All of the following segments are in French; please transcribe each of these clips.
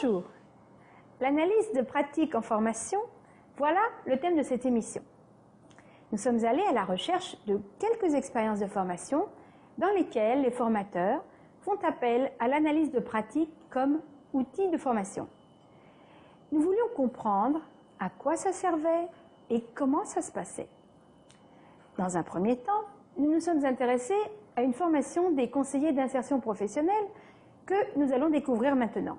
Bonjour. L'analyse de pratique en formation, voilà le thème de cette émission. Nous sommes allés à la recherche de quelques expériences de formation dans lesquelles les formateurs font appel à l'analyse de pratique comme outil de formation. Nous voulions comprendre à quoi ça servait et comment ça se passait. Dans un premier temps, nous nous sommes intéressés à une formation des conseillers d'insertion professionnelle que nous allons découvrir maintenant.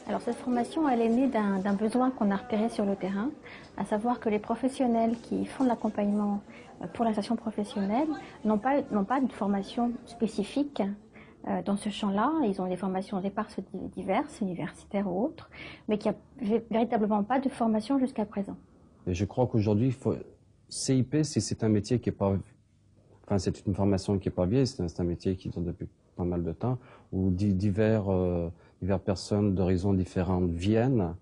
Alors cette formation, elle est née d'un besoin qu'on a repéré sur le terrain, à savoir que les professionnels qui font de l'accompagnement pour l'insertion professionnelle n'ont pas de formation spécifique dans ce champ-là. Ils ont des formations diverses, universitaires ou autres, mais qu'il n'y a véritablement pas de formation jusqu'à présent. Et je crois qu'aujourd'hui, CIP, c'est un métier qui est pas... Enfin, c'est une formation qui n'est pas vieille, c'est un métier qui dure depuis pas mal de temps, où diverses personnes d'horizons différentes viennent.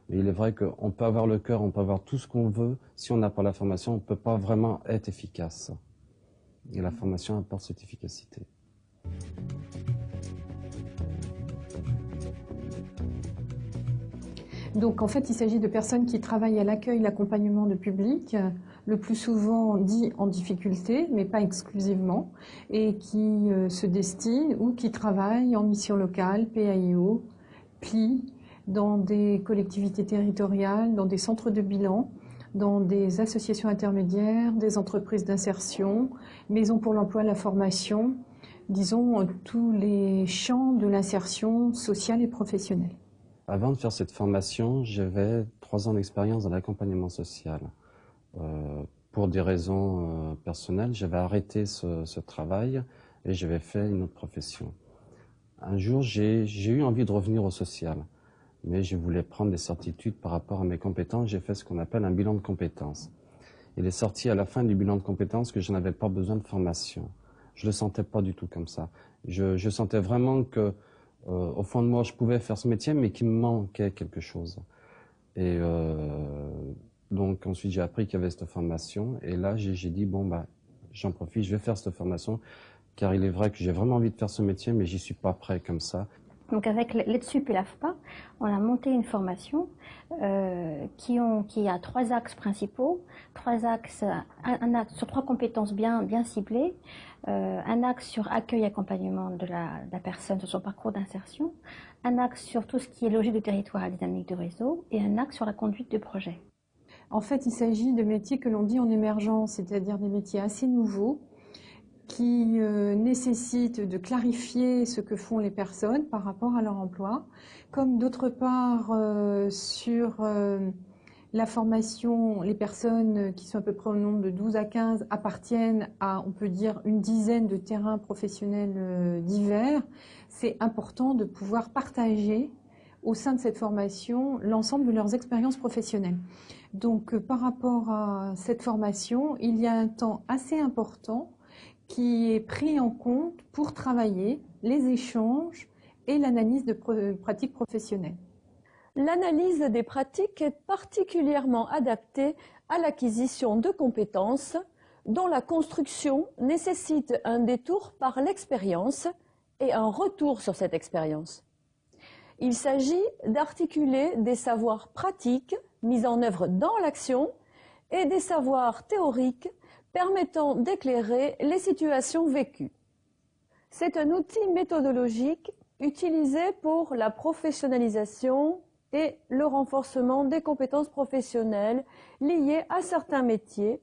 Mais il est vrai qu'on peut avoir le cœur, on peut avoir tout ce qu'on veut. Si on n'a pas la formation, on ne peut pas vraiment être efficace. Et la formation apporte cette efficacité. Donc en fait, il s'agit de personnes qui travaillent à l'accueil, l'accompagnement de public, le plus souvent dit en difficulté, mais pas exclusivement, et qui se destinent ou qui travaillent en mission locale, PAIO, PLI, dans des collectivités territoriales, dans des centres de bilan, dans des associations intermédiaires, des entreprises d'insertion, maisons pour l'emploi, la formation, disons tous les champs de l'insertion sociale et professionnelle. Avant de faire cette formation, j'avais 3 ans d'expérience dans l'accompagnement social. Pour des raisons personnelles, j'avais arrêté ce travail et j'avais fait une autre profession. Un jour, j'ai eu envie de revenir au social, mais je voulais prendre des certitudes par rapport à mes compétences. J'ai fait ce qu'on appelle un bilan de compétences. Il est sorti à la fin du bilan de compétences que je n'avais pas besoin de formation. Je le sentais pas du tout comme ça. Je sentais vraiment que au fond de moi, je pouvais faire ce métier, mais qu'il me manquait quelque chose. Et donc ensuite, j'ai appris qu'il y avait cette formation. Et là, j'ai dit, bon, bah, j'en profite, je vais faire cette formation, car il est vrai que j'ai vraiment envie de faire ce métier, mais j'y suis pas prêt comme ça. Donc avec l'EDSUP et l'AFPA, on a monté une formation qui a 3 axes principaux, 3 axes, un axe sur 3 compétences bien ciblées, un axe sur accueil-accompagnement de la personne sur son parcours d'insertion, un axe sur tout ce qui est logique de territoire et dynamique de réseau, et un axe sur la conduite de projet. En fait, il s'agit de métiers que l'on dit en émergence, c'est-à-dire des métiers assez nouveaux, qui nécessitent de clarifier ce que font les personnes par rapport à leur emploi, comme d'autre part sur la formation, les personnes qui sont à peu près au nombre de 12 à 15 appartiennent à, on peut dire, une dizaine de terrains professionnels divers. C'est important de pouvoir partager au sein de cette formation l'ensemble de leurs expériences professionnelles. Donc par rapport à cette formation, il y a un temps assez important qui est pris en compte pour travailler les échanges et l'analyse de pratiques professionnelles. L'analyse des pratiques est particulièrement adaptée à l'acquisition de compétences dont la construction nécessite un détour par l'expérience et un retour sur cette expérience. Il s'agit d'articuler des savoirs pratiques mis en œuvre dans l'action et des savoirs théoriques permettant d'éclairer les situations vécues. C'est un outil méthodologique utilisé pour la professionnalisation et le renforcement des compétences professionnelles liées à certains métiers,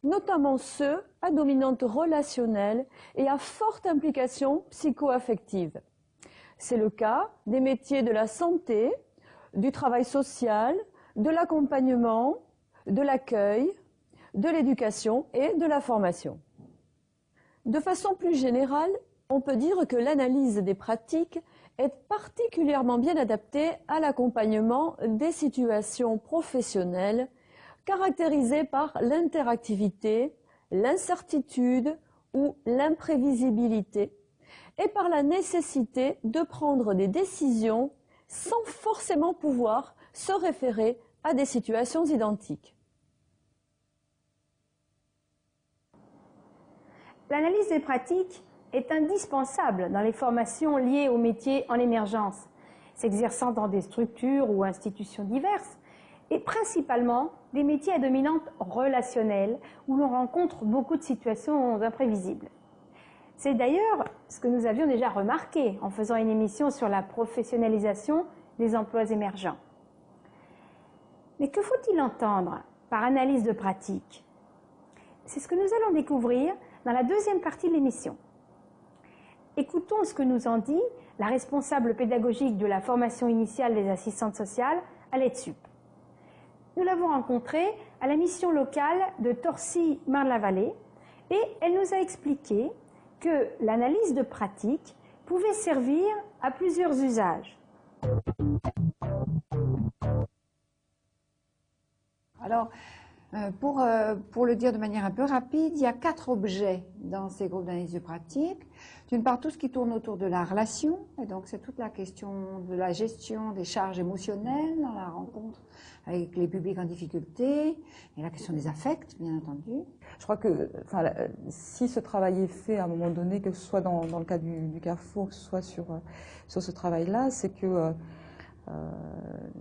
notamment ceux à dominante relationnelle et à forte implication psycho-affective. C'est le cas des métiers de la santé, du travail social, de l'accompagnement, de l'accueil, de l'éducation et de la formation. De façon plus générale, on peut dire que l'analyse des pratiques est particulièrement bien adaptée à l'accompagnement des situations professionnelles caractérisée par l'interactivité, l'incertitude ou l'imprévisibilité, et par la nécessité de prendre des décisions sans forcément pouvoir se référer à des situations identiques. L'analyse des pratiques est indispensable dans les formations liées aux métiers en émergence, s'exerçant dans des structures ou institutions diverses, et principalement des métiers à dominante relationnelle où l'on rencontre beaucoup de situations imprévisibles. C'est d'ailleurs ce que nous avions déjà remarqué en faisant une émission sur la professionnalisation des emplois émergents. Mais que faut-il entendre par analyse de pratique? C'est ce que nous allons découvrir dans la deuxième partie de l'émission. Écoutons ce que nous en dit la responsable pédagogique de la formation initiale des assistantes sociales à l'EDSUP. Nous l'avons rencontrée à la mission locale de Torcy-Marne-la-Vallée et elle nous a expliqué que l'analyse de pratique pouvait servir à plusieurs usages. Alors, pour le dire de manière un peu rapide, il y a 4 objets dans ces groupes d'analyse de pratique. D'une part, tout ce qui tourne autour de la relation, et donc c'est toute la question de la gestion des charges émotionnelles dans la rencontre avec les publics en difficulté, et la question des affects, bien entendu. Je crois que si ce travail est fait à un moment donné, que ce soit dans le cas du Carrefour, que ce soit sur ce travail-là, c'est que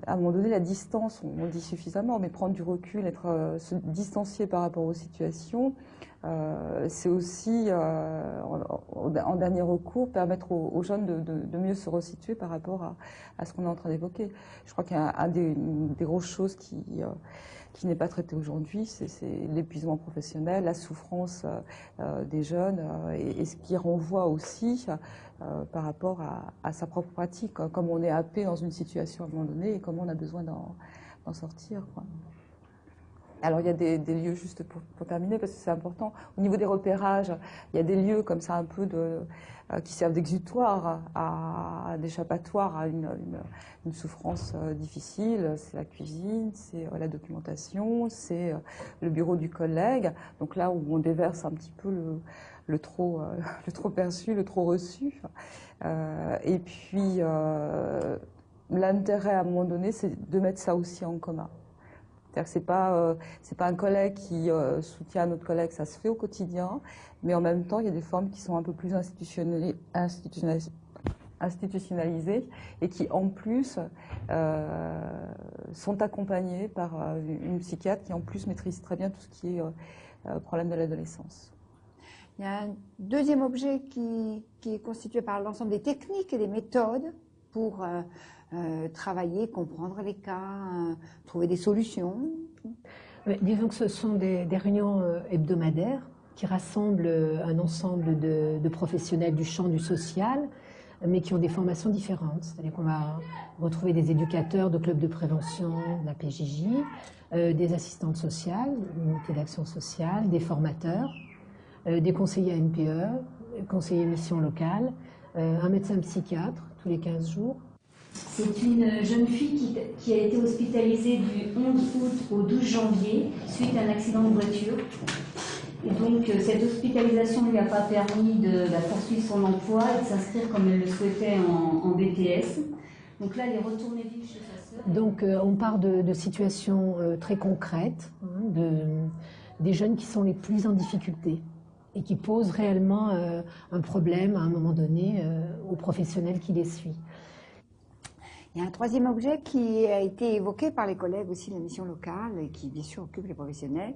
à un moment donné, la distance, on le dit suffisamment, mais prendre du recul, se distancier par rapport aux situations, c'est aussi, en dernier recours, permettre aux jeunes de mieux se resituer par rapport à ce qu'on est en train d'évoquer. Je crois qu'il y a une des grosses choses qui n'est pas traitée aujourd'hui, c'est l'épuisement professionnel, la souffrance des jeunes, et ce qui renvoie aussi par rapport à sa propre pratique, comme on est happé dans une situation à un moment donné et comment on a besoin d'en sortir, quoi. Alors il y a des lieux, juste pour terminer, parce que c'est important, au niveau des repérages, il y a des lieux comme ça un peu qui servent d'exutoire, d'échappatoire à une souffrance difficile. C'est la cuisine, c'est la documentation, c'est le bureau du collègue, donc là où on déverse un petit peu le trop perçu, le trop reçu. Et puis l'intérêt à un moment donné, c'est de mettre ça aussi en commun. C'est-à-dire que c'est pas un collègue qui soutient un autre collègue, ça se fait au quotidien, mais en même temps, il y a des formes qui sont un peu plus institutionnalisées et qui, en plus, sont accompagnées par une psychiatre qui, en plus, maîtrise très bien tout ce qui est problème de l'adolescence. Il y a un deuxième objet qui est constitué par l'ensemble des techniques et des méthodes pour travailler, comprendre les cas, trouver des solutions. Disons que ce sont des réunions hebdomadaires qui rassemblent un ensemble de professionnels du champ du social, mais qui ont des formations différentes. C'est-à-dire qu'on va retrouver des éducateurs de clubs de prévention, de la PJJ, des assistantes sociales, unités d'action sociale, des formateurs, des conseillers ANPE, conseillers mission locale, un médecin psychiatre tous les 15 jours. C'est une jeune fille qui a été hospitalisée du 11 août au 12 janvier suite à un accident de voiture. Et donc cette hospitalisation ne lui a pas permis de poursuivre son emploi et de s'inscrire comme elle le souhaitait en BTS. Donc là, elle est retournée vivre chez sa sœur. Donc on part de situations très concrètes, des jeunes qui sont les plus en difficulté et qui posent réellement un problème à un moment donné aux professionnels qui les suivent. Il y a un troisième objet qui a été évoqué par les collègues aussi de la mission locale et qui bien sûr occupe les professionnels,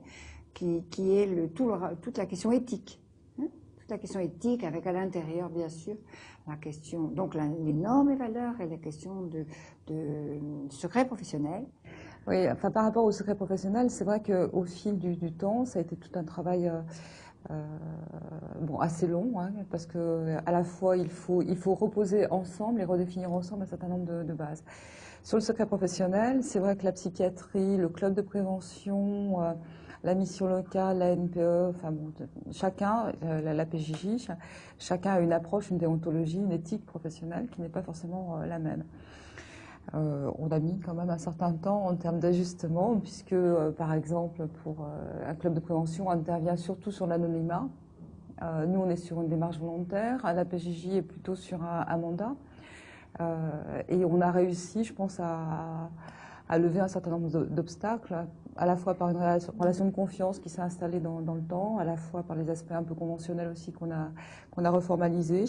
qui est toute la question éthique. Toute la question éthique avec à l'intérieur bien sûr la question, donc les normes et valeurs et la question de secret professionnel. Oui, enfin par rapport au secret professionnel, c'est vrai qu'au fil du temps, ça a été tout un travail assez long, parce que à la fois il faut reposer ensemble et redéfinir ensemble un certain nombre de bases. Sur le secret professionnel, c'est vrai que la psychiatrie, le club de prévention, la mission locale, la NPE, chacun, la PJJ, chacun a une approche, une déontologie, une éthique professionnelle qui n'est pas forcément la même. On a mis quand même un certain temps en termes d'ajustement, puisque, par exemple, pour un club de prévention, on intervient surtout sur l'anonymat. Nous, on est sur une démarche volontaire. La PJJ est plutôt sur un mandat. Et on a réussi, je pense, à lever un certain nombre d'obstacles, à la fois par une relation de confiance qui s'est installée dans le temps, à la fois par les aspects un peu conventionnels aussi qu'on a reformalisés.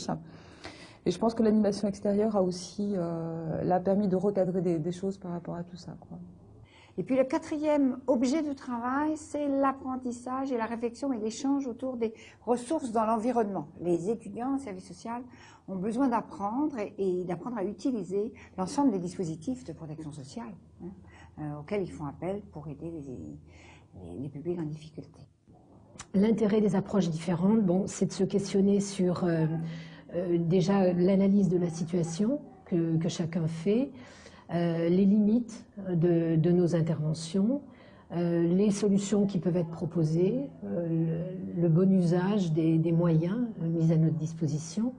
Et je pense que l'animation extérieure a aussi l'a permis de recadrer des choses par rapport à tout ça, quoi. Et puis le quatrième objet de travail, c'est l'apprentissage et la réflexion et l'échange autour des ressources dans l'environnement. Les étudiants en service social ont besoin d'apprendre et d'apprendre à utiliser l'ensemble des dispositifs de protection sociale auxquels ils font appel pour aider les publics en difficulté. L'intérêt des approches différentes, bon, c'est de se questionner sur déjà l'analyse de la situation que chacun fait, les limites de nos interventions, les solutions qui peuvent être proposées, le bon usage des moyens mis à notre disposition.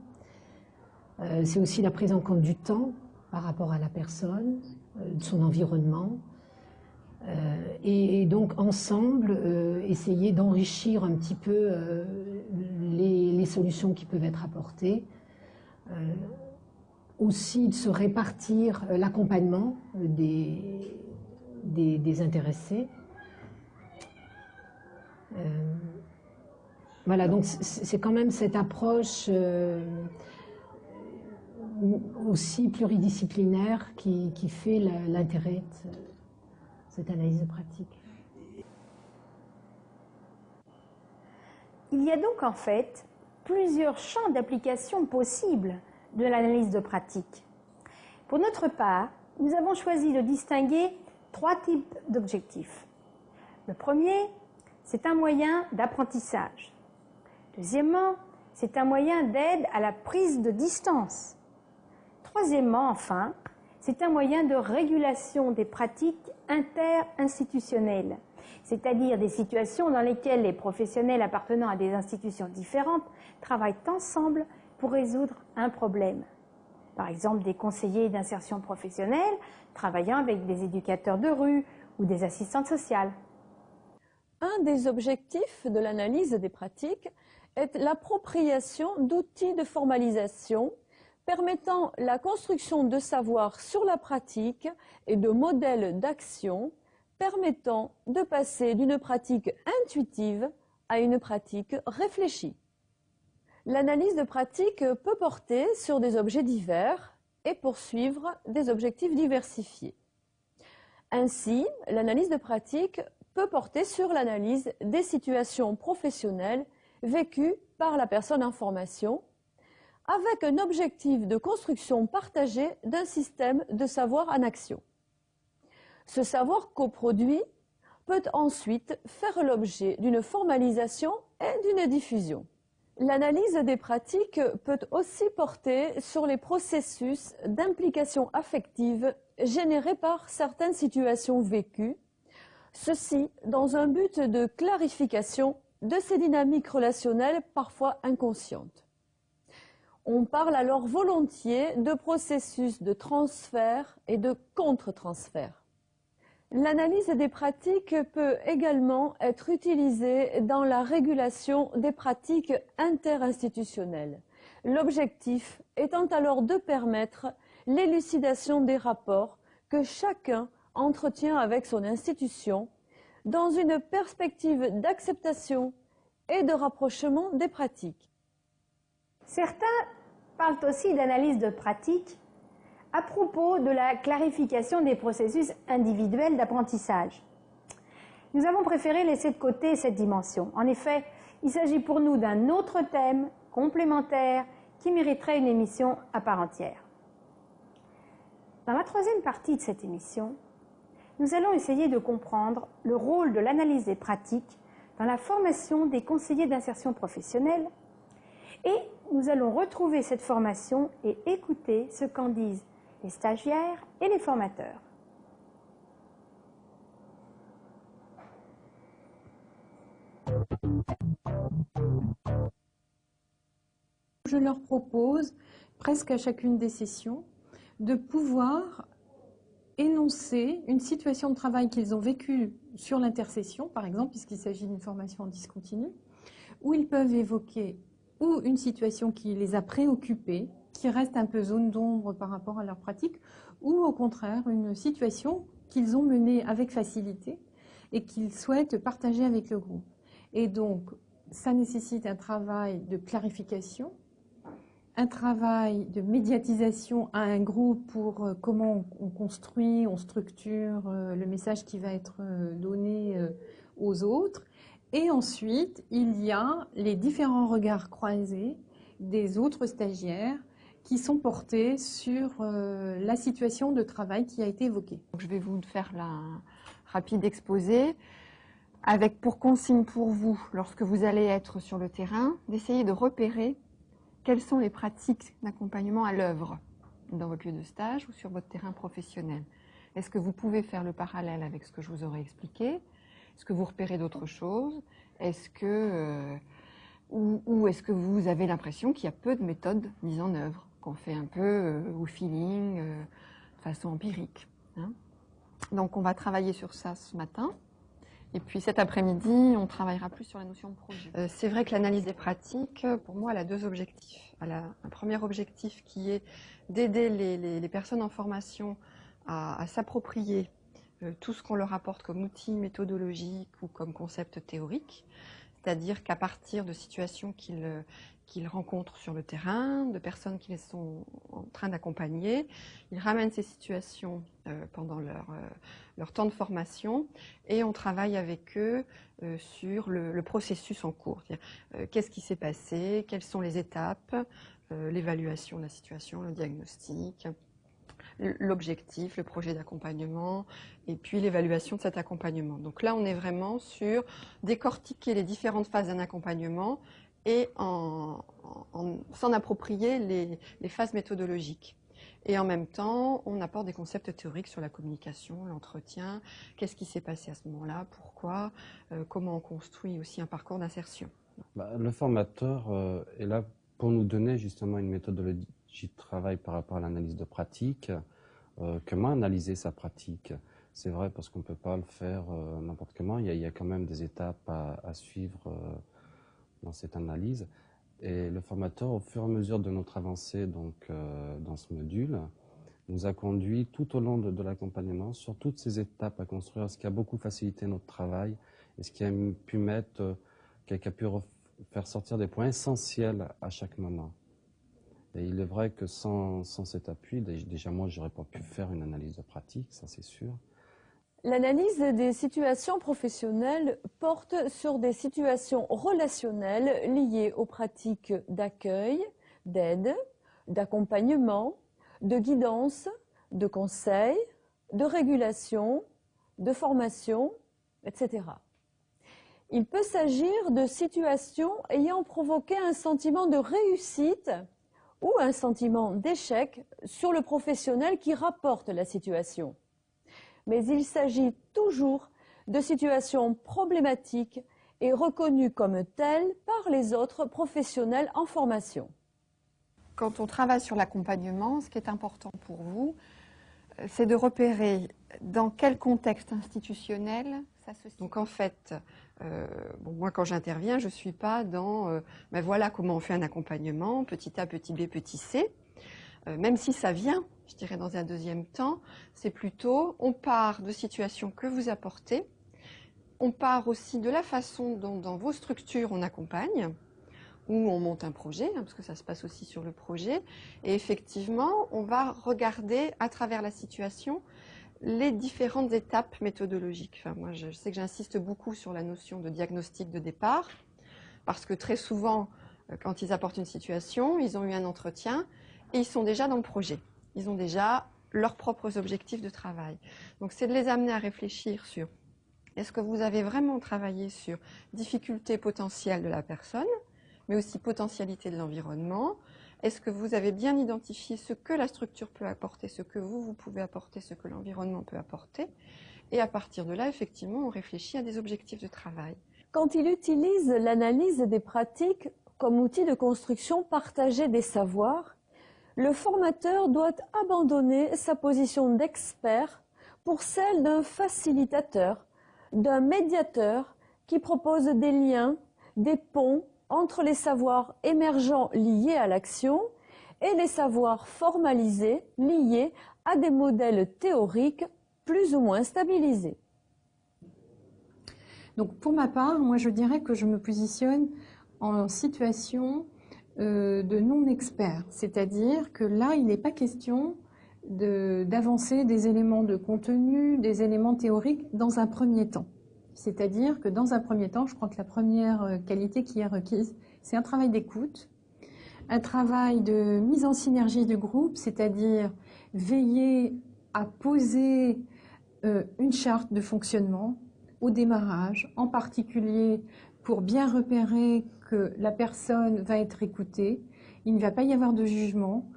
C'est aussi la prise en compte du temps par rapport à la personne, de son environnement, et donc ensemble essayer d'enrichir un petit peu les solutions qui peuvent être apportées. Aussi de se répartir l'accompagnement des intéressés. Voilà, donc c'est quand même cette approche aussi pluridisciplinaire qui fait l'intérêt de cette analyse de pratique. Il y a donc en fait plusieurs champs d'application possibles de l'analyse de pratique. Pour notre part, nous avons choisi de distinguer 3 types d'objectifs. Le premier, c'est un moyen d'apprentissage. Deuxièmement, c'est un moyen d'aide à la prise de distance. Troisièmement, enfin, c'est un moyen de régulation des pratiques inter-institutionnelles, c'est-à-dire des situations dans lesquelles les professionnels appartenant à des institutions différentes travaillent ensemble pour résoudre un problème. Par exemple, des conseillers d'insertion professionnelle travaillant avec des éducateurs de rue ou des assistantes sociales. Un des objectifs de l'analyse des pratiques est l'appropriation d'outils de formalisation permettant la construction de savoirs sur la pratique et de modèles d'action permettant de passer d'une pratique intuitive à une pratique réfléchie. L'analyse de pratique peut porter sur des objets divers et poursuivre des objectifs diversifiés. Ainsi, l'analyse de pratique peut porter sur l'analyse des situations professionnelles vécues par la personne en formation, avec un objectif de construction partagée d'un système de savoir en action. Ce savoir coproduit peut ensuite faire l'objet d'une formalisation et d'une diffusion. L'analyse des pratiques peut aussi porter sur les processus d'implication affective générés par certaines situations vécues, ceci dans un but de clarification de ces dynamiques relationnelles parfois inconscientes. On parle alors volontiers de processus de transfert et de contre-transfert. L'analyse des pratiques peut également être utilisée dans la régulation des pratiques interinstitutionnelles, l'objectif étant alors de permettre l'élucidation des rapports que chacun entretient avec son institution dans une perspective d'acceptation et de rapprochement des pratiques. Certains parlent aussi d'analyse de pratique à propos de la clarification des processus individuels d'apprentissage. Nous avons préféré laisser de côté cette dimension. En effet, il s'agit pour nous d'un autre thème complémentaire qui mériterait une émission à part entière. Dans la troisième partie de cette émission, nous allons essayer de comprendre le rôle de l'analyse des pratiques dans la formation des conseillers d'insertion professionnelle et nous allons retrouver cette formation et écouter ce qu'en disent les stagiaires et les formateurs. Je leur propose, presque à chacune des sessions, de pouvoir énoncer une situation de travail qu'ils ont vécue sur l'intercession, par exemple, puisqu'il s'agit d'une formation en discontinu, où ils peuvent évoquer ou une situation qui les a préoccupés, qui reste un peu zone d'ombre par rapport à leur pratique, ou au contraire une situation qu'ils ont menée avec facilité et qu'ils souhaitent partager avec le groupe. Et donc, ça nécessite un travail de clarification, un travail de médiatisation à un groupe pour comment on construit, on structure le message qui va être donné aux autres. Et ensuite, il y a les différents regards croisés des autres stagiaires qui sont portés sur la situation de travail qui a été évoquée. Donc, je vais vous faire un rapide exposé avec pour consigne pour vous, lorsque vous allez être sur le terrain, d'essayer de repérer quelles sont les pratiques d'accompagnement à l'œuvre dans votre lieu de stage ou sur votre terrain professionnel. Est-ce que vous pouvez faire le parallèle avec ce que je vous aurais expliqué? Est-ce que vous repérez d'autres choses? Est-ce que, ou est-ce que vous avez l'impression qu'il y a peu de méthodes mises en œuvre, qu'on fait un peu au feeling, de façon empirique, hein? Donc on va travailler sur ça ce matin. Et puis cet après-midi, on travaillera plus sur la notion de projet. C'est vrai que l'analyse des pratiques, pour moi, elle a deux objectifs. Elle a un premier objectif qui est d'aider les personnes en formation à s'approprier tout ce qu'on leur apporte comme outil méthodologique ou comme concept théorique. C'est-à-dire qu'à partir de situations qu'ils rencontrent sur le terrain, de personnes qu'ils sont en train d'accompagner, ils ramènent ces situations pendant leur temps de formation et on travaille avec eux sur le processus en cours. Qu'est-ce qui s'est passé, quelles sont les étapes, l'évaluation de la situation, le diagnostic, l'objectif, le projet d'accompagnement et puis l'évaluation de cet accompagnement. Donc là, on est vraiment sur décortiquer les différentes phases d'un accompagnement et s'en approprier les phases méthodologiques. Et en même temps, on apporte des concepts théoriques sur la communication, l'entretien, qu'est-ce qui s'est passé à ce moment-là, pourquoi, comment on construit aussi un parcours d'insertion. Le formateur est là pour nous donner justement une méthodologie de travail par rapport à l'analyse de pratique. Comment analyser sa pratique? C'est vrai parce qu'on ne peut pas le faire n'importe comment, il y a quand même des étapes à suivre dans cette analyse. Et le formateur, au fur et à mesure de notre avancée dans ce module, nous a conduit tout au long de l'accompagnement sur toutes ces étapes à construire, ce qui a beaucoup facilité notre travail et ce qui a pu faire sortir des points essentiels à chaque moment. Et il est vrai que sans cet appui, déjà moi, je n'aurais pas pu faire une analyse de pratique, ça c'est sûr. L'analyse des situations professionnelles porte sur des situations relationnelles liées aux pratiques d'accueil, d'aide, d'accompagnement, de guidance, de conseil, de régulation, de formation, etc. Il peut s'agir de situations ayant provoqué un sentiment de réussite ou un sentiment d'échec sur le professionnel qui rapporte la situation. Mais il s'agit toujours de situations problématiques et reconnues comme telles par les autres professionnels en formation. Quand on travaille sur l'accompagnement, ce qui est important pour vous, c'est de repérer dans quel contexte institutionnel ça se situe. Donc en fait, moi quand j'interviens, je ne suis pas dans ben voilà comment on fait un accompagnement, petit A, petit B, petit C. Même si ça vient, je dirais dans un deuxième temps, c'est plutôt on part de situations que vous apportez, on part aussi de la façon dont dans vos structures on accompagne, où on monte un projet, parce que ça se passe aussi sur le projet, et effectivement on va regarder à travers la situation les différentes étapes méthodologiques. Enfin, moi je sais que j'insiste beaucoup sur la notion de diagnostic de départ, parce que très souvent quand ils apportent une situation, ils ont eu un entretien, et ils sont déjà dans le projet. Ils ont déjà leurs propres objectifs de travail. Donc c'est de les amener à réfléchir sur est-ce que vous avez vraiment travaillé sur difficultés potentielles de la personne, mais aussi potentialité de l'environnement. Est-ce que vous avez bien identifié ce que la structure peut apporter, ce que vous pouvez apporter, ce que l'environnement peut apporter. Et à partir de là, effectivement, on réfléchit à des objectifs de travail. Quand il utilise l'analyse des pratiques comme outil de construction partagée des savoirs, le formateur doit abandonner sa position d'expert pour celle d'un facilitateur, d'un médiateur qui propose des liens, des ponts entre les savoirs émergents liés à l'action et les savoirs formalisés liés à des modèles théoriques plus ou moins stabilisés. Donc pour ma part, moi je dirais que je me positionne en situation de non-expert, c'est-à-dire que là il n'est pas question d'avancer des éléments de contenu, des éléments théoriques dans un premier temps. C'est-à-dire que dans un premier temps, je crois que la première qualité qui est requise, c'est un travail d'écoute, un travail de mise en synergie du groupe, c'est-à-dire veiller à poser une charte de fonctionnement au démarrage, en particulier pour bien repérer que la personne va être écoutée. Il ne va pas y avoir de jugement.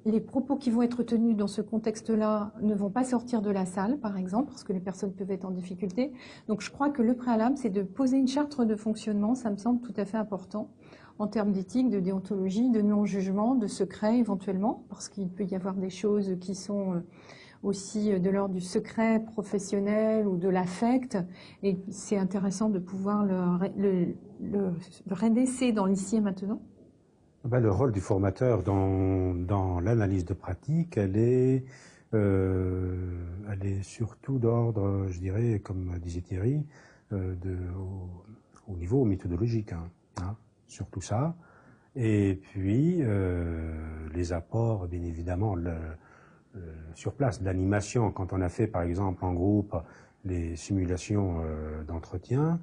Les propos qui vont être tenus dans ce contexte-là ne vont pas sortir de la salle, par exemple, parce que les personnes peuvent être en difficulté. Donc je crois que le préalable, c'est de poser une charte de fonctionnement. Ça me semble tout à fait important en termes d'éthique, de déontologie, de non-jugement, de secret éventuellement, parce qu'il peut y avoir des choses qui sont aussi de l'ordre du secret professionnel ou de l'affect. Et c'est intéressant de pouvoir le redresser dans l'ici et maintenant. Ben, le rôle du formateur dans l'analyse de pratique, elle est surtout d'ordre, je dirais, comme disait Thierry, au niveau méthodologique, hein, surtout ça. Et puis, les apports, bien évidemment, sur place, l'animation, quand on a fait, par exemple, en groupe, les simulations d'entretien,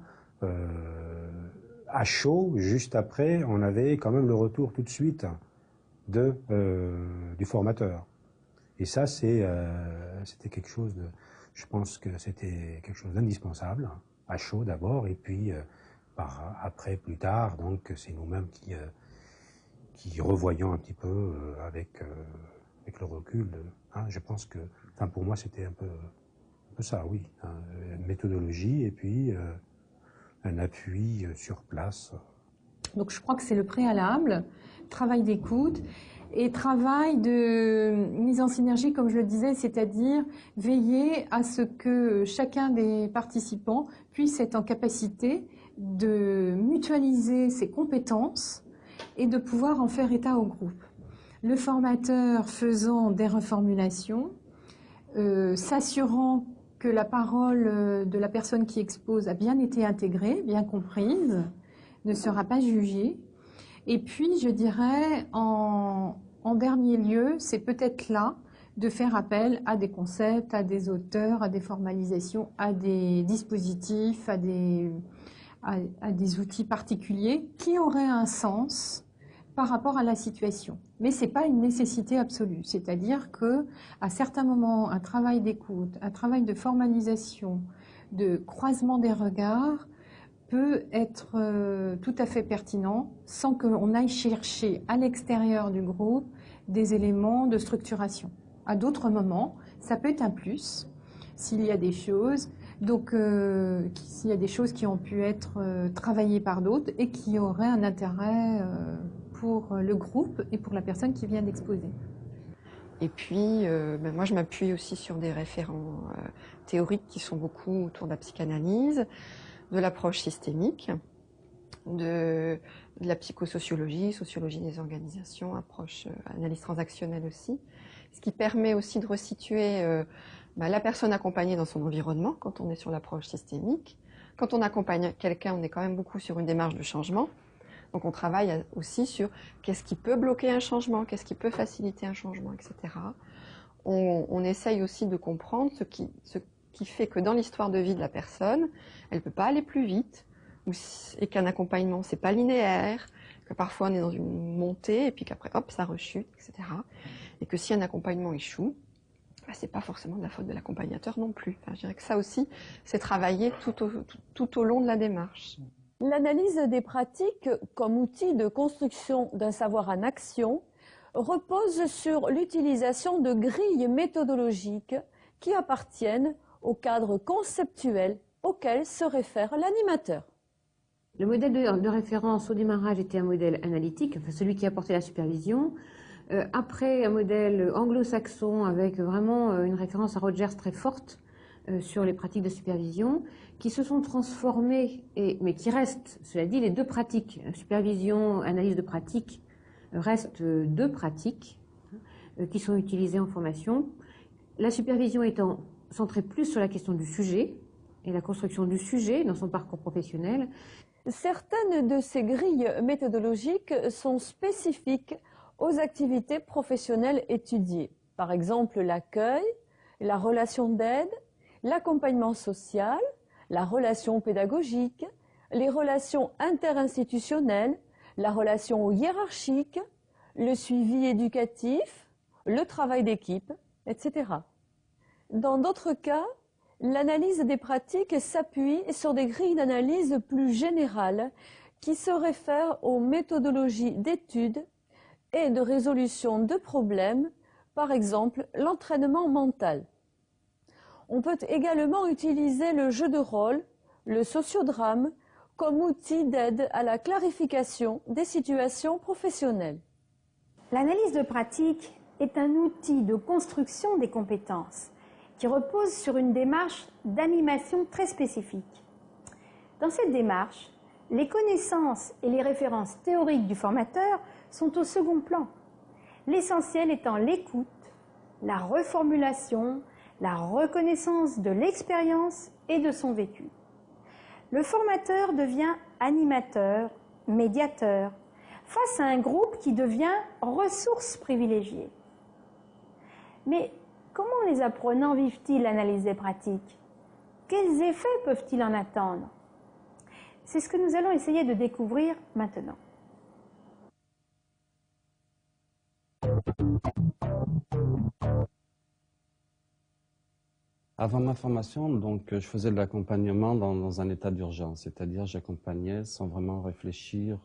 à chaud, juste après, on avait quand même le retour tout de suite du formateur. Et ça, c'était quelque chose de... Je pense que c'était quelque chose d'indispensable, à chaud d'abord, et puis après, plus tard, donc c'est nous-mêmes qui revoyons un petit peu avec le recul. Je pense que, enfin, pour moi, c'était un peu ça, oui. Une méthodologie, et puis... un appui sur place. Donc je crois que c'est le préalable, travail d'écoute et travail de mise en synergie, comme je le disais, c'est-à-dire veiller à ce que chacun des participants puisse être en capacité de mutualiser ses compétences et de pouvoir en faire état au groupe. Le formateur faisant des reformulations, s'assurant que la parole de la personne qui expose a bien été intégrée, bien comprise, ne sera pas jugée. Et puis, je dirais, en dernier lieu, c'est peut-être là de faire appel à des concepts, à des auteurs, à des formalisations, à des dispositifs, à des outils particuliers qui auraient un sens par rapport à la situation. Mais ce n'est pas une nécessité absolue. C'est-à-dire qu'à certains moments, un travail d'écoute, un travail de formalisation, de croisement des regards peut être tout à fait pertinent sans qu'on aille chercher à l'extérieur du groupe des éléments de structuration. À d'autres moments, ça peut être un plus s'il y a des choses, s'il y a des choses qui ont pu être travaillées par d'autres et qui auraient un intérêt pour le groupe et pour la personne qui vient d'exposer. Et puis, moi, je m'appuie aussi sur des référents théoriques qui sont beaucoup autour de la psychanalyse, de l'approche systémique, de la psychosociologie, sociologie des organisations, approche analyse transactionnelle aussi, ce qui permet aussi de resituer la personne accompagnée dans son environnement quand on est sur l'approche systémique. Quand on accompagne quelqu'un, on est quand même beaucoup sur une démarche de changement. Donc on travaille aussi sur qu'est-ce qui peut bloquer un changement, qu'est-ce qui peut faciliter un changement, etc. On essaye aussi de comprendre ce qui fait que dans l'histoire de vie de la personne, elle ne peut pas aller plus vite, et qu'un accompagnement, c'est pas linéaire, que parfois on est dans une montée, et puis qu'après, hop, ça rechute, etc. Et que si un accompagnement échoue, c'est pas forcément de la faute de l'accompagnateur non plus. Enfin, je dirais que ça aussi, c'est travaillé tout au long de la démarche. L'analyse des pratiques comme outil de construction d'un savoir en action repose sur l'utilisation de grilles méthodologiques qui appartiennent au cadre conceptuel auquel se réfère l'animateur. Le modèle de référence au démarrage était un modèle analytique, enfin celui qui apportait la supervision. Après, un modèle anglo-saxon avec vraiment une référence à Rogers très forte, sur les pratiques de supervision qui se sont transformées, mais qui restent, cela dit, les deux pratiques. Supervision, analyse de pratique, restent deux pratiques qui sont utilisées en formation. La supervision étant centrée plus sur la question du sujet et la construction du sujet dans son parcours professionnel. Certaines de ces grilles méthodologiques sont spécifiques aux activités professionnelles étudiées. Par exemple, l'accueil, la relation d'aide, l'accompagnement social, la relation pédagogique, les relations interinstitutionnelles, la relation hiérarchique, le suivi éducatif, le travail d'équipe, etc. Dans d'autres cas, l'analyse des pratiques s'appuie sur des grilles d'analyse plus générales qui se réfèrent aux méthodologies d'études et de résolution de problèmes, par exemple l'entraînement mental. On peut également utiliser le jeu de rôle, le sociodrame, comme outil d'aide à la clarification des situations professionnelles. L'analyse de pratique est un outil de construction des compétences qui repose sur une démarche d'animation très spécifique. Dans cette démarche, les connaissances et les références théoriques du formateur sont au second plan, l'essentiel étant l'écoute, la reformulation, la reconnaissance de l'expérience et de son vécu. Le formateur devient animateur, médiateur, face à un groupe qui devient ressource privilégiée. Mais comment les apprenants vivent-ils l'analyse des pratiques? Quels effets peuvent-ils en attendre? C'est ce que nous allons essayer de découvrir maintenant. Avant ma formation, donc, je faisais de l'accompagnement dans un état d'urgence, c'est-à-dire j'accompagnais sans vraiment réfléchir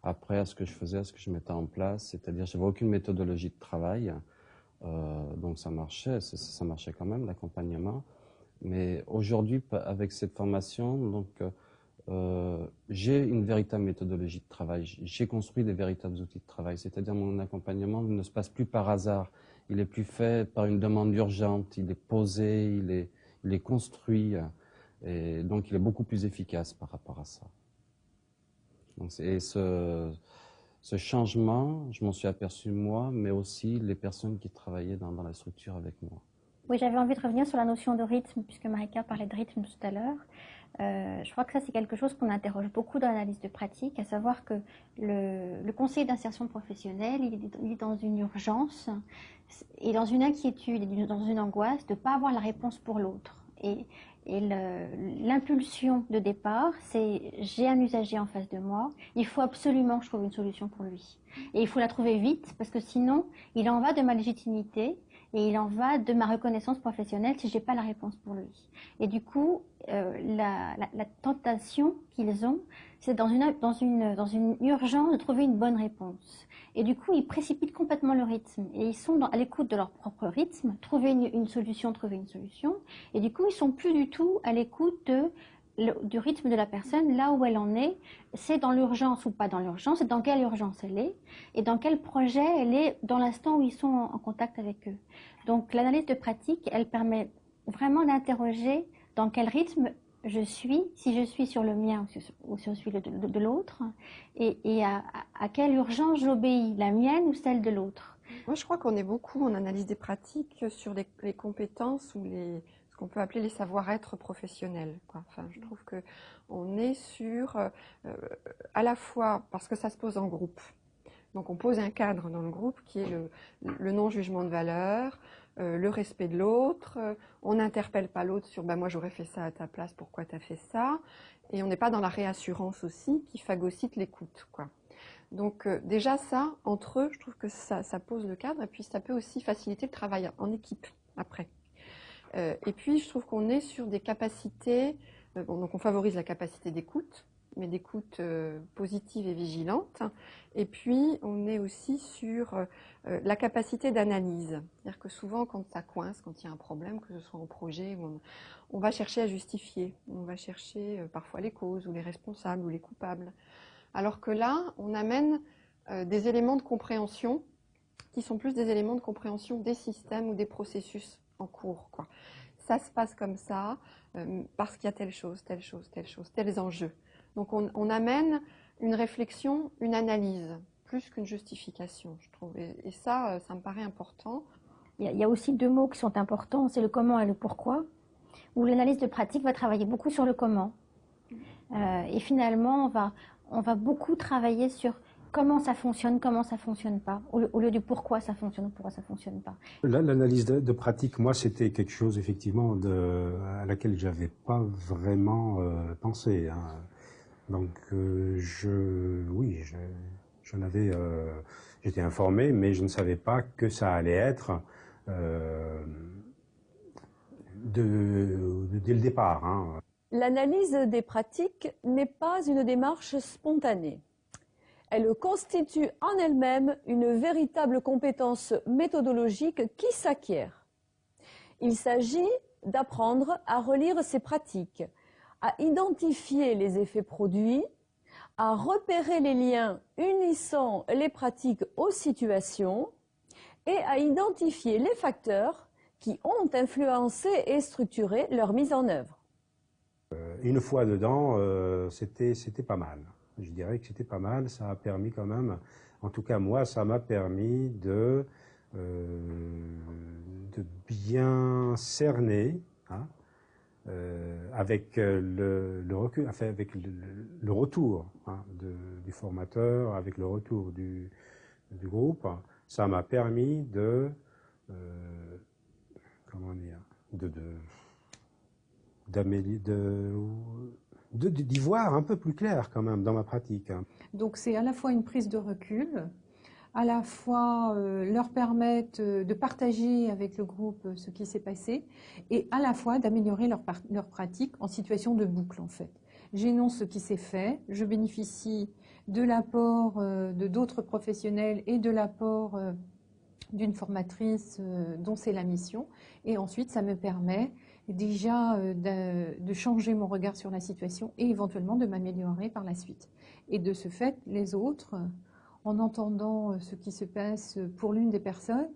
après à ce que je faisais, à ce que je mettais en place, c'est-à-dire j'avais aucune méthodologie de travail, donc ça marchait quand même l'accompagnement. Mais aujourd'hui, avec cette formation, donc j'ai une véritable méthodologie de travail, j'ai construit des véritables outils de travail, c'est-à-dire mon accompagnement ne se passe plus par hasard. Il est plus fait par une demande urgente, il est posé, il est construit, et donc il est beaucoup plus efficace par rapport à ça. Donc, et ce changement, je m'en suis aperçu moi, mais aussi les personnes qui travaillaient dans la structure avec moi. Oui, j'avais envie de revenir sur la notion de rythme, puisque Marika parlait de rythme tout à l'heure. Je crois que ça, c'est quelque chose qu'on interroge beaucoup dans l'analyse de pratique, à savoir que le conseiller d'insertion professionnelle, il est dans une urgence et dans une inquiétude, et dans une angoisse de ne pas avoir la réponse pour l'autre. Et l'impulsion de départ, c'est j'ai un usager en face de moi, il faut absolument que je trouve une solution pour lui. Et il faut la trouver vite, parce que sinon, il en va de ma légitimité et il en va de ma reconnaissance professionnelle si je n'ai pas la réponse pour lui. Et du coup, la tentation qu'ils ont, c'est dans une urgence de trouver une bonne réponse. Et du coup, ils précipitent complètement le rythme. Et ils sont à l'écoute de leur propre rythme, trouver une solution. Et du coup, ils ne sont plus du tout à l'écoute du rythme de la personne, là où elle en est. C'est dans l'urgence ou pas dans l'urgence, c'est dans quelle urgence elle est, et dans quel projet elle est dans l'instant où ils sont en contact avec eux. Donc l'analyse de pratique, elle permet vraiment d'interroger dans quel rythme je suis, si je suis sur le mien ou si je suis de l'autre, et à quelle urgence j'obéis, la mienne ou celle de l'autre. Moi, je crois qu'on est beaucoup en analyse des pratiques sur les compétences ou ce qu'on peut appeler les savoir-être professionnels, quoi. Enfin, je trouve qu'on est sur, à la fois, parce que ça se pose en groupe, donc on pose un cadre dans le groupe qui est le non-jugement de valeur, le respect de l'autre, on n'interpelle pas l'autre sur moi j'aurais fait ça à ta place, pourquoi tu as fait ça, et on n'est pas dans la réassurance aussi qui phagocyte l'écoute, quoi. Donc déjà ça, entre eux, je trouve que ça pose le cadre, et puis ça peut aussi faciliter le travail en équipe après. Et puis je trouve qu'on est sur des capacités, donc on favorise la capacité d'écoute, mais d'écoute positive et vigilante. Et puis, on est aussi sur la capacité d'analyse. C'est-à-dire que souvent, quand ça coince, quand il y a un problème, que ce soit en projet, on va chercher à justifier. On va chercher parfois les causes, ou les responsables, ou les coupables. Alors que là, on amène des éléments de compréhension qui sont plus des éléments de compréhension des systèmes ou des processus en cours, quoi. ça se passe comme ça, parce qu'il y a telle chose, telle chose, telle chose, tels enjeux. Donc on amène une réflexion, une analyse, plus qu'une justification, je trouve. Et ça, ça me paraît important. Il y a aussi deux mots qui sont importants, c'est le comment et le pourquoi, où l'analyse de pratique va travailler beaucoup sur le comment. Et finalement, on va beaucoup travailler sur comment ça fonctionne pas, au lieu du pourquoi ça fonctionne ou pourquoi ça fonctionne pas. L'analyse de pratique, moi, c'était quelque chose, effectivement, à laquelle j'avais pas vraiment pensé. Hein. Donc, j'étais informé, mais je ne savais pas que ça allait être dès le départ. Hein. L'analyse des pratiques n'est pas une démarche spontanée. Elle constitue en elle-même une véritable compétence méthodologique qui s'acquiert. Il s'agit d'apprendre à relire ces pratiques, à identifier les effets produits, à repérer les liens unissant les pratiques aux situations et à identifier les facteurs qui ont influencé et structuré leur mise en œuvre. Une fois dedans, c'était pas mal. Je dirais que c'était pas mal. Ça a permis quand même, en tout cas moi, ça m'a permis de bien cerner, hein, avec le recul, enfin, avec le retour hein, du formateur, avec le retour du groupe, ça m'a permis comment dire, d'y voir un peu plus clair quand même dans ma pratique. Donc c'est à la fois une prise de recul, à la fois leur permettre de partager avec le groupe ce qui s'est passé, et à la fois d'améliorer leur pratique en situation de boucle en fait. J'énonce ce qui s'est fait, je bénéficie de l'apport de d'autres professionnels et de l'apport d'une formatrice dont c'est la mission, et ensuite ça me permet déjà de changer mon regard sur la situation et éventuellement de m'améliorer par la suite. Et de ce fait, les autres, en entendant ce qui se passe pour l'une des personnes,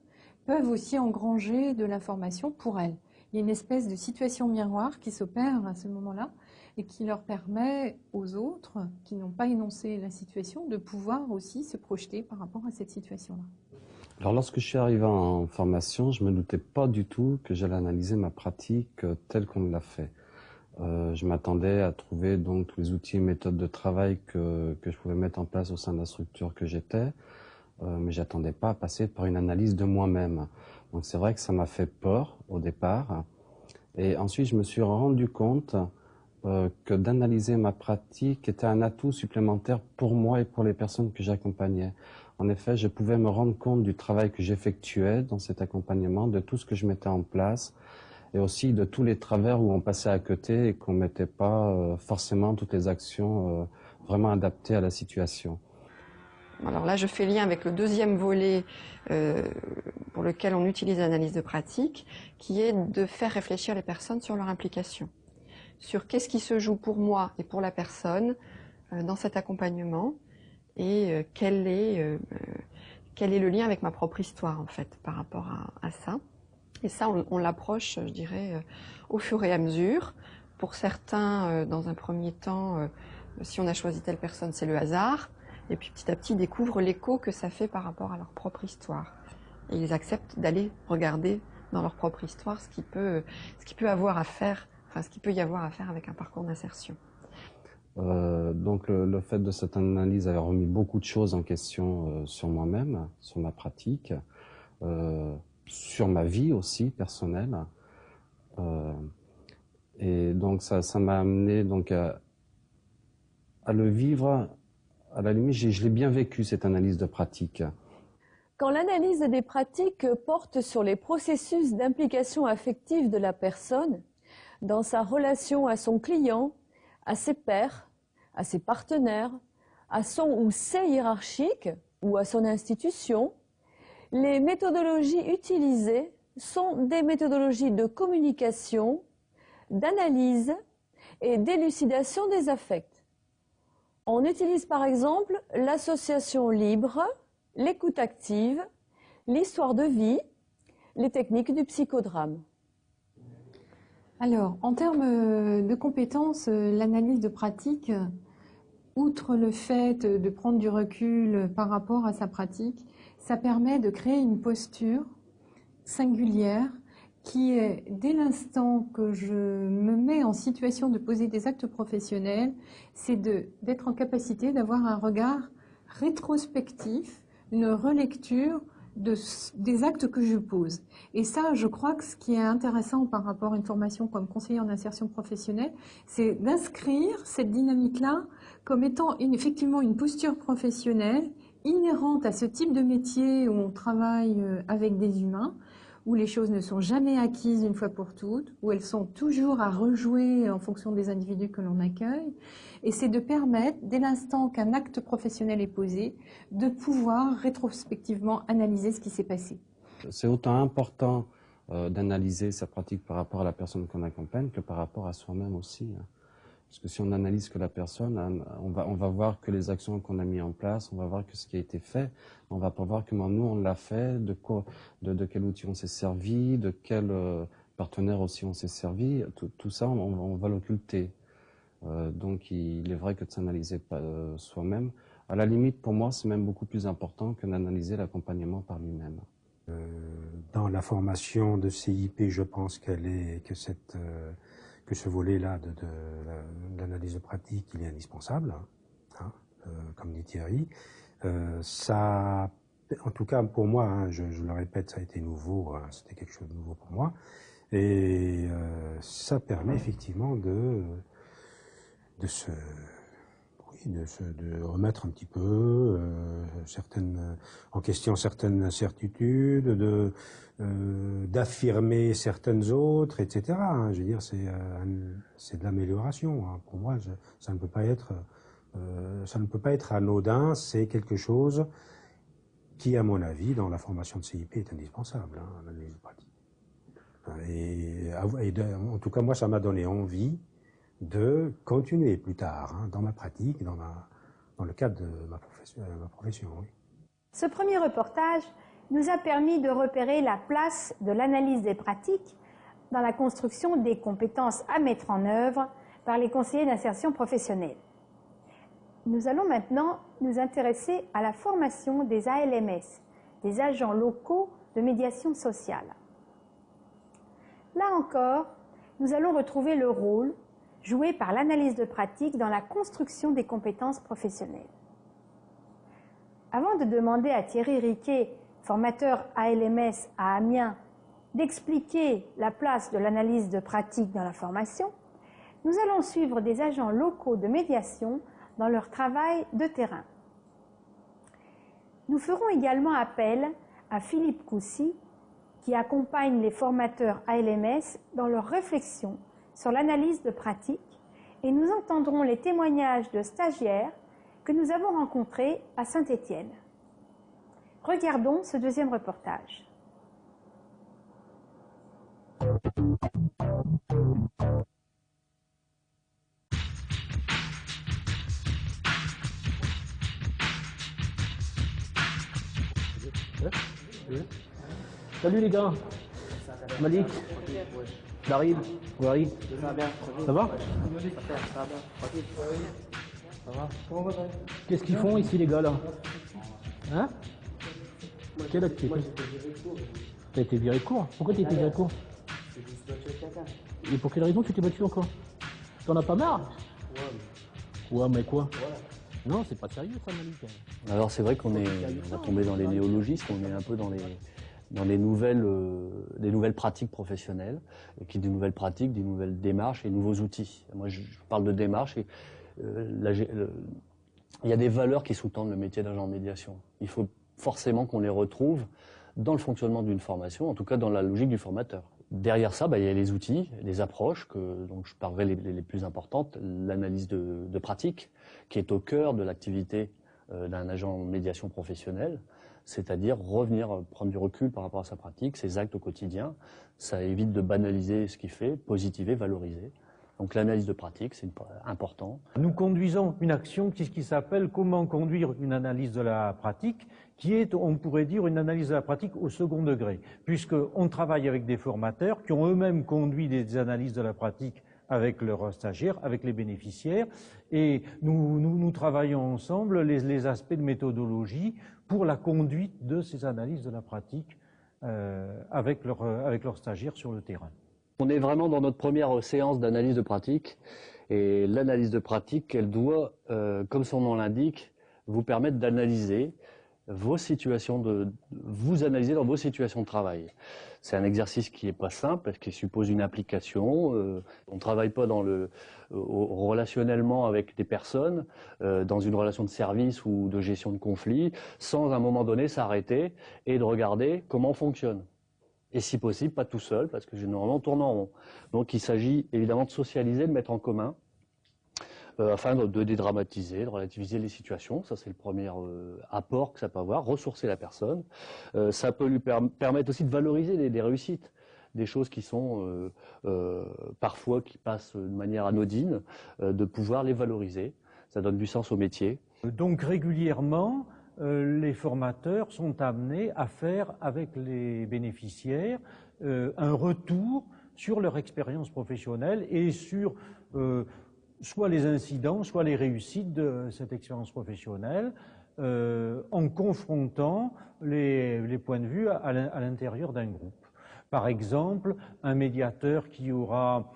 peuvent aussi engranger de l'information pour elle. Il y a une espèce de situation miroir qui s'opère à ce moment-là et qui leur permet aux autres, qui n'ont pas énoncé la situation, de pouvoir aussi se projeter par rapport à cette situation-là. Alors lorsque je suis arrivé en formation, je me doutais pas du tout que j'allais analyser ma pratique telle qu'on l'a fait. Je m'attendais à trouver donc tous les outils et méthodes de travail que je pouvais mettre en place au sein de la structure que j'étais, mais j'attendais pas à passer par une analyse de moi-même. Donc c'est vrai que ça m'a fait peur au départ, et ensuite je me suis rendu compte que d'analyser ma pratique était un atout supplémentaire pour moi et pour les personnes que j'accompagnais. En effet, je pouvais me rendre compte du travail que j'effectuais dans cet accompagnement, de tout ce que je mettais en place, et aussi de tous les travers où on passait à côté et qu'on ne mettait pas forcément toutes les actions vraiment adaptées à la situation. Alors là, je fais lien avec le deuxième volet pour lequel on utilise l'analyse de pratique, qui est de faire réfléchir les personnes sur leur implication, sur qu'est-ce qui se joue pour moi et pour la personne dans cet accompagnement, et quel est le lien avec ma propre histoire, en fait, par rapport à ça. Et ça, on l'approche, je dirais, au fur et à mesure. Pour certains, dans un premier temps, si on a choisi telle personne, c'est le hasard. Et puis petit à petit, ils découvrent l'écho que ça fait par rapport à leur propre histoire. Et ils acceptent d'aller regarder dans leur propre histoire ce qui peut avoir à faire, enfin ce qu'il peut y avoir à faire avec un parcours d'insertion. Donc le fait de cette analyse avait remis beaucoup de choses en question sur moi-même, sur ma pratique, sur ma vie aussi personnelle. Et donc ça m'a amené donc à le vivre. À la limite, je l'ai bien vécu, cette analyse de pratique. Quand l'analyse des pratiques porte sur les processus d'implication affective de la personne, dans sa relation à son client, à ses pairs, à ses partenaires, à son ou ses hiérarchiques ou à son institution, les méthodologies utilisées sont des méthodologies de communication, d'analyse et d'élucidation des affects. On utilise par exemple l'association libre, l'écoute active, l'histoire de vie, les techniques du psychodrame. Alors, en termes de compétences, l'analyse de pratique, outre le fait de prendre du recul par rapport à sa pratique, ça permet de créer une posture singulière qui est, dès l'instant que je me mets en situation de poser des actes professionnels, c'est d'être en capacité d'avoir un regard rétrospectif, une relecture des actes que je pose. Et ça, je crois que ce qui est intéressant par rapport à une formation comme conseiller en insertion professionnelle, c'est d'inscrire cette dynamique-là comme étant effectivement une posture professionnelle inhérente à ce type de métier où on travaille avec des humains, où les choses ne sont jamais acquises une fois pour toutes, où elles sont toujours à rejouer en fonction des individus que l'on accueille. Et c'est de permettre, dès l'instant qu'un acte professionnel est posé, de pouvoir rétrospectivement analyser ce qui s'est passé. C'est autant important d'analyser sa pratique par rapport à la personne qu'on accompagne que par rapport à soi-même aussi. Parce que si on analyse que la personne, on va voir que les actions qu'on a mises en place, on va voir que ce qui a été fait, on va pas voir comment nous on l'a fait, de quel outil on s'est servi, de quel partenaire aussi on s'est servi. Tout ça, on va l'occulter. Donc il est vrai que de s'analyser soi-même, à la limite pour moi c'est même beaucoup plus important que d'analyser l'accompagnement par lui-même. Dans la formation de CIP, je pense que ce volet-là de l'analyse de pratique, il est indispensable, hein, comme dit Thierry. Ça, en tout cas pour moi, hein, je le répète, ça a été nouveau, hein, c'était quelque chose de nouveau pour moi, et ça permet effectivement de remettre un petit peu en question certaines certitudes, d'affirmer certaines autres, etc. Hein. Je veux dire, c'est de l'amélioration. Hein. Pour moi, ça ne peut pas être anodin. C'est quelque chose qui, à mon avis, dans la formation de CIP, est indispensable, hein, l'analyse pratique. En tout cas, moi, ça m'a donné envie de continuer plus tard, hein, dans ma pratique, dans le cadre de ma profession. Oui. Ce premier reportage nous a permis de repérer la place de l'analyse des pratiques dans la construction des compétences à mettre en œuvre par les conseillers d'insertion professionnelle. Nous allons maintenant nous intéresser à la formation des ALMS, des agents locaux de médiation sociale. Là encore, nous allons retrouver le rôle joué par l'analyse de pratique dans la construction des compétences professionnelles. Avant de demander à Thierry Riquet, formateur ALMS à Amiens, d'expliquer la place de l'analyse de pratique dans la formation, nous allons suivre des agents locaux de médiation dans leur travail de terrain. Nous ferons également appel à Philippe Coussy, qui accompagne les formateurs ALMS dans leur réflexion sur l'analyse de pratique, et nous entendrons les témoignages de stagiaires que nous avons rencontrés à Saint-Étienne. Regardons ce deuxième reportage. Salut les gars, Malik, Daryl, Wari, ça va? Qu'est-ce qu'ils font ici les gars là? Hein? Quelle activité? T'as été viré de cours? Pourquoi t'as été viré de cours? Et pour quelle raison tu t'es battu encore? T'en as pas marre? Ouais mais quoi? Non, c'est pas sérieux ça Malik. Alors c'est vrai qu'on est tombé dans les néologismes, on est un peu dans les nouvelles pratiques professionnelles, qui des nouvelles pratiques, des nouvelles démarches et nouveaux outils. Moi je parle de démarche et il y a des valeurs qui sous-tendent le métier d'agent en médiation. Il faut forcément qu'on les retrouve dans le fonctionnement d'une formation, en tout cas dans la logique du formateur. Derrière ça, il y a les outils, les approches, dont je parlerai les plus importantes, l'analyse de pratique, qui est au cœur de l'activité d'un agent en médiation professionnelle, c'est-à-dire revenir prendre du recul par rapport à sa pratique, ses actes au quotidien. Ça évite de banaliser ce qu'il fait, positiver, valoriser. Donc l'analyse de pratique, c'est important. Nous conduisons une action qui s'appelle « Comment conduire une analyse de la pratique », qui est, on pourrait dire, une analyse de la pratique au second degré, puisqu'on travaille avec des formateurs qui ont eux-mêmes conduit des analyses de la pratique avec leurs stagiaires, avec les bénéficiaires, et nous travaillons ensemble les aspects de méthodologie pour la conduite de ces analyses de la pratique avec leurs stagiaires sur le terrain. On est vraiment dans notre première séance d'analyse de pratique, et l'analyse de pratique, elle doit, comme son nom l'indique, vous permettre d'analyser vos situations, vous analyser dans vos situations de travail. C'est un exercice qui n'est pas simple, parce qu'il suppose une implication. On ne travaille pas relationnellement avec des personnes, dans une relation de service ou de gestion de conflit, sans à un moment donné s'arrêter et de regarder comment on fonctionne. Et si possible, pas tout seul, parce que généralement on tourne en rond. Donc il s'agit évidemment de socialiser, de mettre en commun, afin de dédramatiser, de relativiser les situations. Ça, c'est le premier apport que ça peut avoir, ressourcer la personne. Ça peut lui permettre aussi de valoriser des réussites, des choses qui sont parfois qui passent de manière anodine, de pouvoir les valoriser. Ça donne du sens au métier. Donc régulièrement, les formateurs sont amenés à faire avec les bénéficiaires un retour sur leur expérience professionnelle et sur soit les incidents, soit les réussites de cette expérience professionnelle, en confrontant les points de vue à l'intérieur d'un groupe. Par exemple, un médiateur qui sera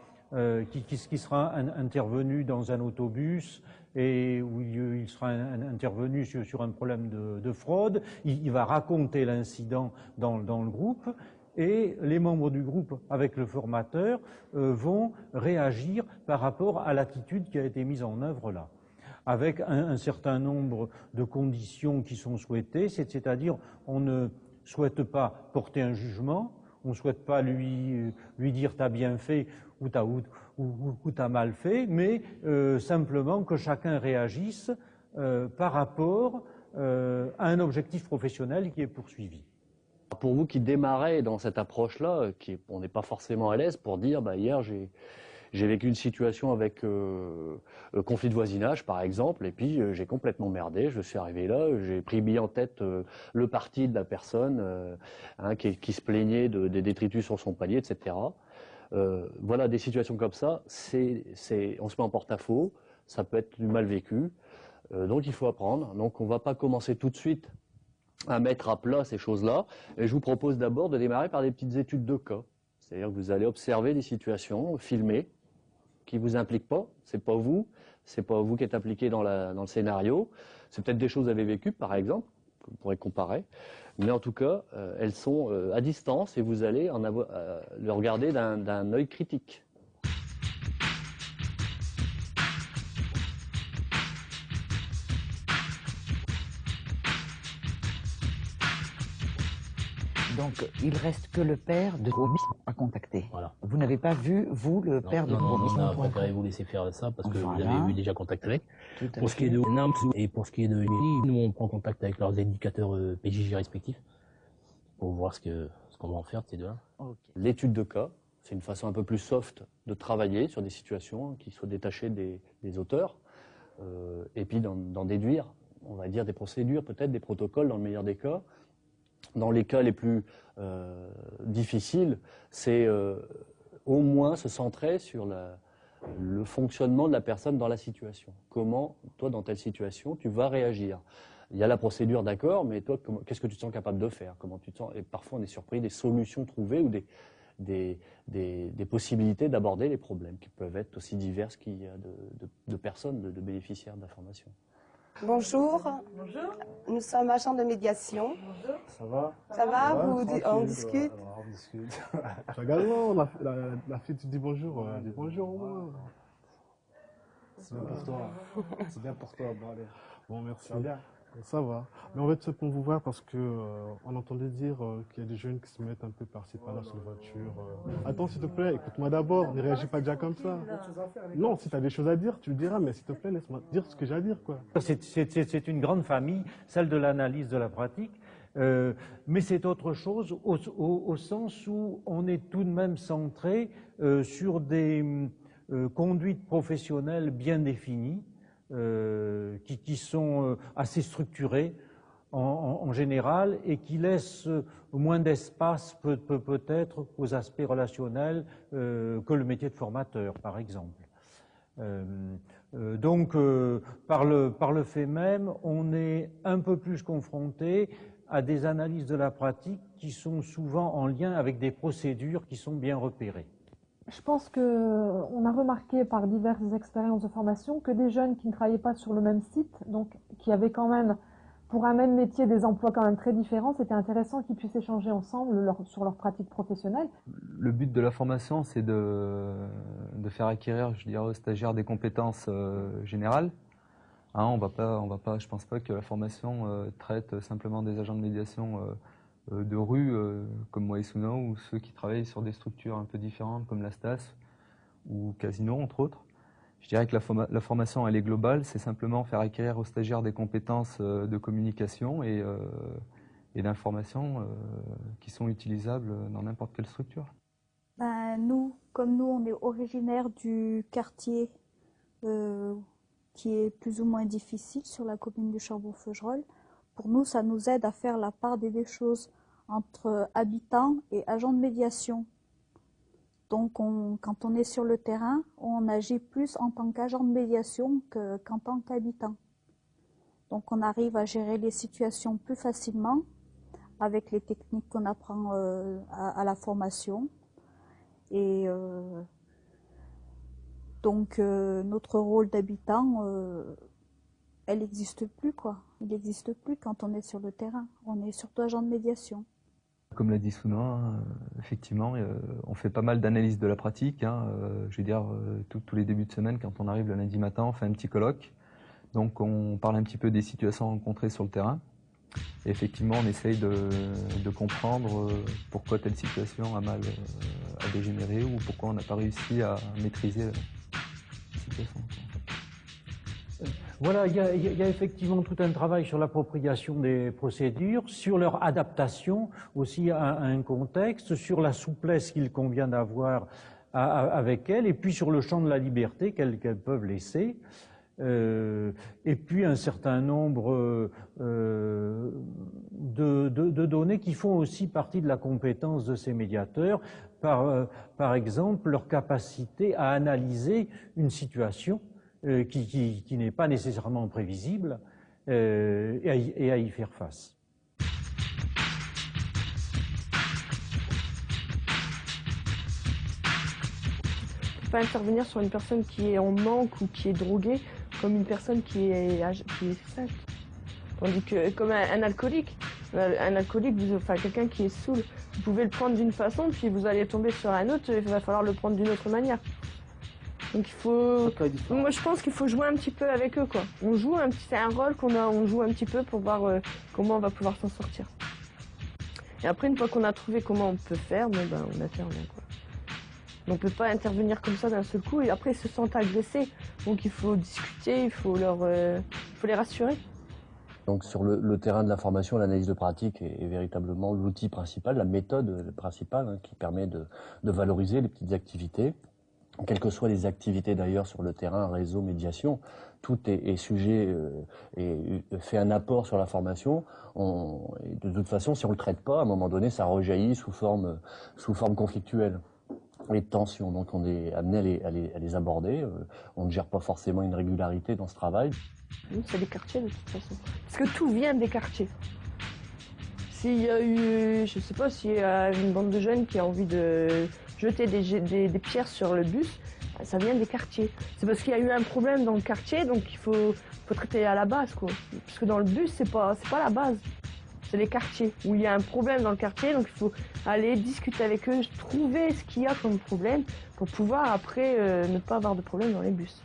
intervenu dans un autobus et où il sera intervenu sur un problème de fraude, il va raconter l'incident dans le groupe, et les membres du groupe, avec le formateur, vont réagir par rapport à l'attitude qui a été mise en œuvre là, avec un certain nombre de conditions qui sont souhaitées, c'est-à-dire on ne souhaite pas porter un jugement, on ne souhaite pas lui dire « t'as bien fait » ou t'as mal fait, mais simplement que chacun réagisse par rapport à un objectif professionnel qui est poursuivi. Pour vous qui démarrez dans cette approche-là, on n'est pas forcément à l'aise pour dire hier j'ai vécu une situation avec conflit de voisinage par exemple, et puis j'ai complètement merdé, je suis arrivé là, j'ai pris bien en tête le parti de la personne qui se plaignait des détritus sur son palier, etc. Voilà, des situations comme ça, on se met en porte-à-faux, ça peut être du mal vécu, donc il faut apprendre. Donc on ne va pas commencer tout de suite à mettre à plat ces choses-là, et je vous propose d'abord de démarrer par des petites études de cas. C'est-à-dire que vous allez observer des situations, filmer, qui ne vous impliquent pas, c'est pas vous qui êtes impliqué dans le scénario, c'est peut-être des choses que vous avez vécues par exemple, que vous pourrez comparer, mais en tout cas, elles sont à distance et vous allez le regarder d'un œil critique. Donc, il reste que le père de Romis à contacter. Voilà. Vous n'avez pas vu, vous, le père de Romis? On a préféré vous laisser faire ça parce que vous avez eu déjà contact avec. Pour ce qui est de NAMS et pour ce qui est de Émilie, nous on prend contact avec leurs indicateurs PJJ respectifs pour voir ce qu'on va en faire de ces deux-là. Okay. L'étude de cas, c'est une façon un peu plus soft de travailler sur des situations qui soient détachées des auteurs et puis d'en déduire, on va dire, des procédures, peut-être des protocoles dans le meilleur des cas. Dans les cas les plus difficiles, c'est au moins se centrer sur le fonctionnement de la personne dans la situation. Comment, toi, dans telle situation, tu vas réagir? Il y a la procédure, d'accord, mais toi, qu'est-ce que tu te sens capable de faire? Comment tu te sens? Et parfois, on est surpris des solutions trouvées ou des possibilités d'aborder les problèmes qui peuvent être aussi diverses qu'il y a de personnes, de bénéficiaires d'informations. Bonjour. Bonjour. Nous sommes agents de médiation. Bonjour. Ça va? Ça va? On discute? On discute. Regarde-moi, la fille, tu dis bonjour. Dis bonjour au moins. C'est bien pour toi. C'est bien pour toi. Bon, allez. Bon, merci. Ça va bien? Ça va. Mais en fait, c'est pour vous voir parce que on entendait dire qu'il y a des jeunes qui se mettent un peu par-ci par-là sur les voitures. Attends, s'il te plaît, écoute-moi d'abord. Ne réagis pas déjà comme ça. Non, si tu as des choses à dire, tu le diras, mais s'il te plaît, laisse-moi dire ce que j'ai à dire, quoi. C'est une grande famille, celle de l'analyse de la pratique. Mais c'est autre chose au sens où on est tout de même centré sur des conduites professionnelles bien définies, qui sont assez structurées en général et qui laissent moins d'espace peut-être aux aspects relationnels que le métier de formateur, par exemple. Donc, par le fait même, on est un peu plus confronté à des analyses de la pratique qui sont souvent en lien avec des procédures qui sont bien repérées. Je pense qu'on a remarqué par diverses expériences de formation que des jeunes qui ne travaillaient pas sur le même site, donc qui avaient quand même, pour un même métier, des emplois quand même très différents, c'était intéressant qu'ils puissent échanger ensemble sur leur pratique professionnelle. Le but de la formation, c'est de faire acquérir, je dirais, aux stagiaires des compétences générales. Hein, on va pas, je pense pas que la formation traite simplement des agents de médiation de rue comme moi et Souno, ou ceux qui travaillent sur des structures un peu différentes comme la STAS ou Casino, entre autres. Je dirais que la formation, elle est globale, c'est simplement faire acquérir aux stagiaires des compétences de communication et d'information qui sont utilisables dans n'importe quelle structure. Comme nous, on est originaire du quartier qui est plus ou moins difficile sur la commune du Chambon-Feugerolles. Pour nous, ça nous aide à faire la part des choses entre habitants et agents de médiation. Donc, quand on est sur le terrain, on agit plus en tant qu'agent de médiation qu'en tant qu'habitant. Donc, on arrive à gérer les situations plus facilement avec les techniques qu'on apprend à la formation. Et donc, notre rôle d'habitant, elle n'existe plus, quoi. Il n'existe plus quand on est sur le terrain. On est surtout agent de médiation. Comme l'a dit Souna, effectivement, on fait pas mal d'analyses de la pratique. Hein, je veux dire, tous les débuts de semaine, quand on arrive le lundi matin, on fait un petit colloque. Donc, on parle un petit peu des situations rencontrées sur le terrain. Et effectivement, on essaye de comprendre pourquoi telle situation a dégénéré ou pourquoi on n'a pas réussi à maîtriser la situation. Voilà, il y a effectivement tout un travail sur l'appropriation des procédures, sur leur adaptation aussi à un contexte, sur la souplesse qu'il convient d'avoir avec elles, et puis sur le champ de la liberté qu'elles peuvent laisser. Et puis un certain nombre de données qui font aussi partie de la compétence de ces médiateurs, par exemple leur capacité à analyser une situation qui n'est pas nécessairement prévisible et à y faire face. On ne peut pas intervenir sur une personne qui est en manque ou qui est droguée comme une personne qui est saine. Tandis que comme un alcoolique, quelqu'un qui est saoul, vous pouvez le prendre d'une façon, puis vous allez tomber sur un autre, il va falloir le prendre d'une autre manière. Donc il faut, moi je pense qu'il faut jouer un petit peu avec eux, quoi. C'est un rôle on joue un petit peu pour voir comment on va pouvoir s'en sortir. Et après, une fois qu'on a trouvé comment on peut faire, on intervient, quoi. On ne peut pas intervenir comme ça d'un seul coup, et après ils se sentent agressés. Donc il faut discuter, il faut les rassurer. Donc sur le terrain de la formation, l'analyse de pratique est véritablement l'outil principal, la méthode principale, hein, qui permet de valoriser les petites activités. Quelles que soient les activités d'ailleurs sur le terrain, réseau, médiation, tout est sujet et fait un apport sur la formation. Et de toute façon, si on ne le traite pas, à un moment donné, ça rejaillit sous forme conflictuelle. Les tensions, donc on est amené à les aborder. On ne gère pas forcément une régularité dans ce travail. C'est des quartiers de toute façon. Parce que tout vient des quartiers. S'il y a eu, je sais pas, s'il y a une bande de jeunes qui a envie de jeter des pierres sur le bus, ça vient des quartiers. C'est parce qu'il y a eu un problème dans le quartier, donc il faut traiter à la base, quoi. Parce que dans le bus, c'est pas la base. C'est les quartiers, où il y a un problème dans le quartier, donc il faut aller discuter avec eux, trouver ce qu'il y a comme problème, pour pouvoir après ne pas avoir de problème dans les bus.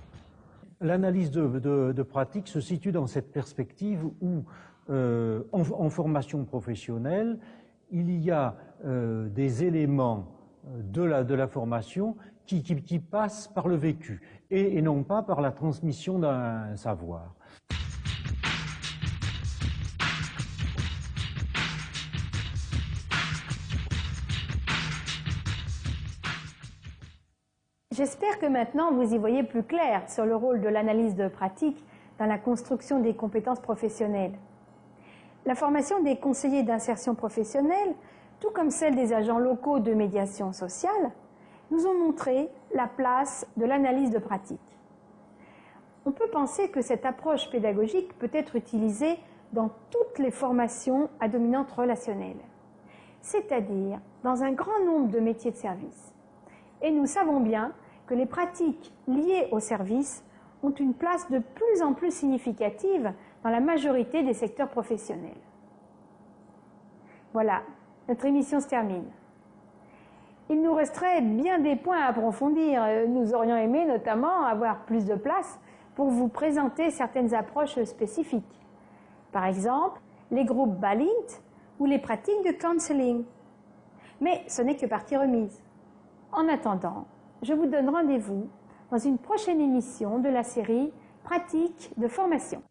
L'analyse de pratique se situe dans cette perspective où, en formation professionnelle, il y a des éléments de la formation qui passent par le vécu et non pas par la transmission d'un savoir. J'espère que maintenant vous y voyez plus clair sur le rôle de l'analyse de pratique dans la construction des compétences professionnelles. La formation des conseillers d'insertion professionnelle, tout comme celle des agents locaux de médiation sociale, nous ont montré la place de l'analyse de pratique. On peut penser que cette approche pédagogique peut être utilisée dans toutes les formations à dominante relationnelle, c'est-à-dire dans un grand nombre de métiers de service. Et nous savons bien que les pratiques liées au service ont une place de plus en plus significative dans la majorité des secteurs professionnels. Voilà, notre émission se termine. Il nous resterait bien des points à approfondir. Nous aurions aimé notamment avoir plus de place pour vous présenter certaines approches spécifiques. Par exemple, les groupes Balint ou les pratiques de counseling. Mais ce n'est que partie remise. En attendant, je vous donne rendez-vous dans une prochaine émission de la série Pratiques de formation.